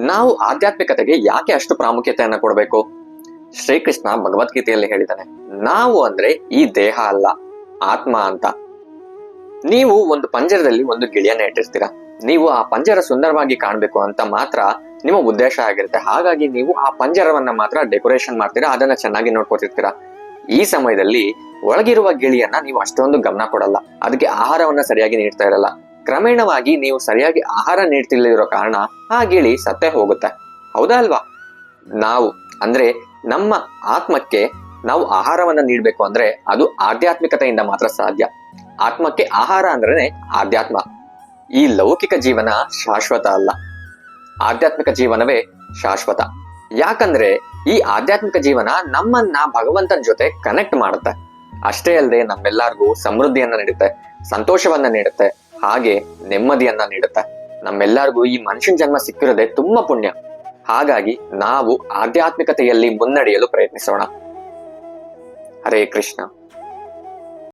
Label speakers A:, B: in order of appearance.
A: ನಾವು ಆಧ್ಯಾತ್ಮಿಕತೆಗೆ ಯಾಕೆ ಅಷ್ಟು ಪ್ರಾಮುಖ್ಯತೆಯನ್ನ ಕೊಡಬೇಕು? ಶ್ರೀಕೃಷ್ಣ ಭಗವದ್ಗೀತೆಯಲ್ಲಿ ಹೇಳಿದ್ದಾನೆ, ನಾವು ಅಂದ್ರೆ ಈ ದೇಹ ಅಲ್ಲ, ಆತ್ಮ ಅಂತ. ನೀವು ಒಂದು ಪಂಜರದಲ್ಲಿ ಒಂದು ಗಿಳಿಯನ್ನ ಇಟ್ಟಿರ್ತೀರಾ. ನೀವು ಆ ಪಂಜರ ಸುಂದರವಾಗಿ ಕಾಣ್ಬೇಕು ಅಂತ ಮಾತ್ರ ನಿಮ್ಮ ಉದ್ದೇಶ ಆಗಿರುತ್ತೆ. ಹಾಗಾಗಿ ನೀವು ಆ ಪಂಜರವನ್ನ ಮಾತ್ರ ಡೆಕೋರೇಷನ್ ಮಾಡ್ತೀರಾ, ಅದನ್ನ ಚೆನ್ನಾಗಿ ನೋಡ್ಕೊತಿರ್ತೀರಾ. ಈ ಸಮಯದಲ್ಲಿ ಒಳಗಿರುವ ಗಿಳಿಯನ್ನ ನೀವು ಅಷ್ಟೊಂದು ಗಮನ ಕೊಡಲ್ಲ, ಅದಕ್ಕೆ ಆಹಾರವನ್ನ ಸರಿಯಾಗಿ ನೀಡ್ತಾ ಇರಲ್ಲ. ಕ್ರಮೇಣವಾಗಿ ನೀವು ಸರಿಯಾಗಿ ಆಹಾರ ನೀಡ್ತಿಲ್ಲದಿರೋ ಕಾರಣ ಆ ಗಿಳಿ ಸತ್ತೇ ಹೋಗುತ್ತೆ. ಹೌದಾ ಅಲ್ವಾ? ನಾವು ಅಂದ್ರೆ ನಮ್ಮ ಆತ್ಮಕ್ಕೆ ನಾವು ಆಹಾರವನ್ನ ನೀಡ್ಬೇಕು ಅಂದ್ರೆ ಅದು ಆಧ್ಯಾತ್ಮಿಕತೆಯಿಂದ ಮಾತ್ರ ಸಾಧ್ಯ. ಆತ್ಮಕ್ಕೆ ಆಹಾರ ಅಂದ್ರೆ ಆಧ್ಯಾತ್ಮ. ಈ ಲೌಕಿಕ ಜೀವನ ಶಾಶ್ವತ ಅಲ್ಲ, ಆಧ್ಯಾತ್ಮಿಕ ಜೀವನವೇ ಶಾಶ್ವತ. ಯಾಕಂದ್ರೆ ಈ ಆಧ್ಯಾತ್ಮಿಕ ಜೀವನ ನಮ್ಮನ್ನ ಭಗವಂತನ ಜೊತೆ ಕನೆಕ್ಟ್ ಮಾಡುತ್ತೆ. ಅಷ್ಟೇ ಅಲ್ಲದೆ ನಮ್ಮೆಲ್ಲರಿಗೂ ಸಮೃದ್ಧಿಯನ್ನ ನೀಡುತ್ತೆ, ಸಂತೋಷವನ್ನ ನೀಡುತ್ತೆ, ಹಾಗೆ ನೆಮ್ಮದಿಯನ್ನ ನೀಡುತ್ತೆ. ನಮ್ಮೆಲ್ಲರಿಗೂ ಈ ಮನುಷ್ಯನ ಜನ್ಮ ಸಿಕ್ಕಿರೋದೇ ತುಂಬಾ ಪುಣ್ಯ. ಹಾಗಾಗಿ ನಾವು ಆಧ್ಯಾತ್ಮಿಕತೆಯಲ್ಲಿ ಮುನ್ನಡೆಯಲು ಪ್ರಯತ್ನಿಸೋಣ. ಹರೇ ಕೃಷ್ಣ.